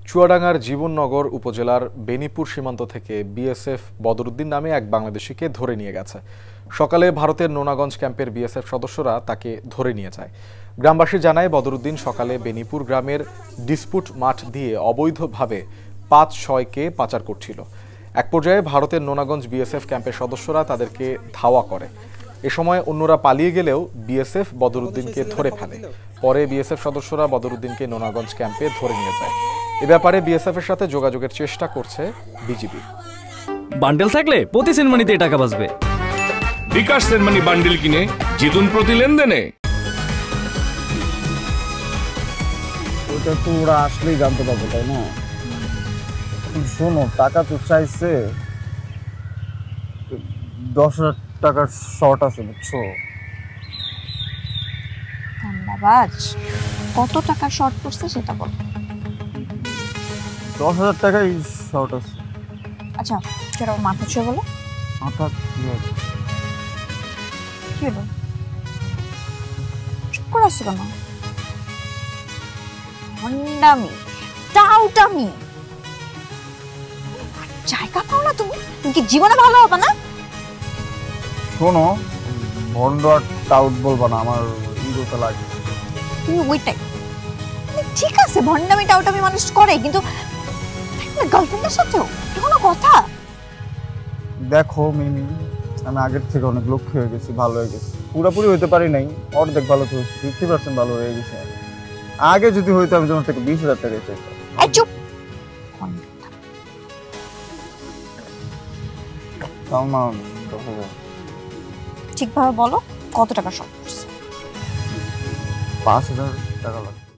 চুয়াডাঙ্গার জীবননগর উপজেলার বেনিপুর সীমান্ত থেকে বিএসএফ বদরুদ্দিন নামে এক বাংলাদেশিকে ধরে নিয়ে গেছে। সকালে ভারতের নোনাগঞ্জ ক্যাম্পের বিএসএফ সদস্যরা তাকে ধরে নিয়ে যায়। গ্রামবাসী জানায়, বদরুদ্দিন সকালে বেনিপুর গ্রামের ডিসপুট মাঠ দিয়ে অবৈধভাবে ৫-৬কে পাচার করছিল। এক পর্যায়ে ভারতের নোনাগঞ্জ বিএসএফ ক্যাম্পের সদস্যরা তাদেরকে ধাওয়া করে। এ সময় অন্যরা পালিয়ে গেলেও বিএসএফ বদরুদ্দিনকে ধরে ফেলে। পরে বিএসএফ সদস্যরা বদরুদ্দিনকে নোনাগঞ্জ ক্যাম্পে ধরে নিয়ে যায়। এ ব্যাপারে বিএসএফ এর সাথে যোগাযোগের চেষ্টা করছে বিজিবি। বান্ডেল থাকলে প্রতি সেনমানিতে টাকা বাঁচবে। বিকাশ সেনমানি বান্ডেল কিনে জিতুন প্রতি লেনদেনে। ওটা তো ওরা আসলেই জানতে পারবো, তাই না? শোনো, টাকা তো চাইছে, 10,000 টাকার শর্ট আছে, বুঝছো? ধন্যবাদ। কত টাকা শর্ট পড়ছে সেটা বল। 10,000 টাকাই শর্ট আছে। আচ্ছা, সেটা মাথা ছুঁয়ে বলো। মাথা কি হবে? কি হলো? চুপ করে আসছো কেন? ভণ্ডামি, টাউটামি, জায়গা পাও না তুমি? তুমি কি জীবনে ভালো হবে না? শোনো, ভন্ড আর টাউট বলবা না, আমার ইগোতে লাগে। তুমি ওইটাই। ঠিক আছে, ভণ্ডামি টাউটামি মানুষ করে, কিন্তু গার্লফ্রেন্ডের সাথেও কোনো কথা? দেখো মিমি, আমি আগের থেকে অনেক লক্ষ্য হয়ে গেছি, ভালো হয়ে গেছি। পুরোপুরি হইতে পারি নাই, অর্ধেক ভালো তো 50% ভালো হয়ে গেছে। আগে যদি হইতো আমি তোমার থেকে 20,000 টাকা চাইতাম। এই চুপ। ঠিকভাবে বলো, কত টাকা শর্ট পড়ছে? 5,000 টাকা লাগবে।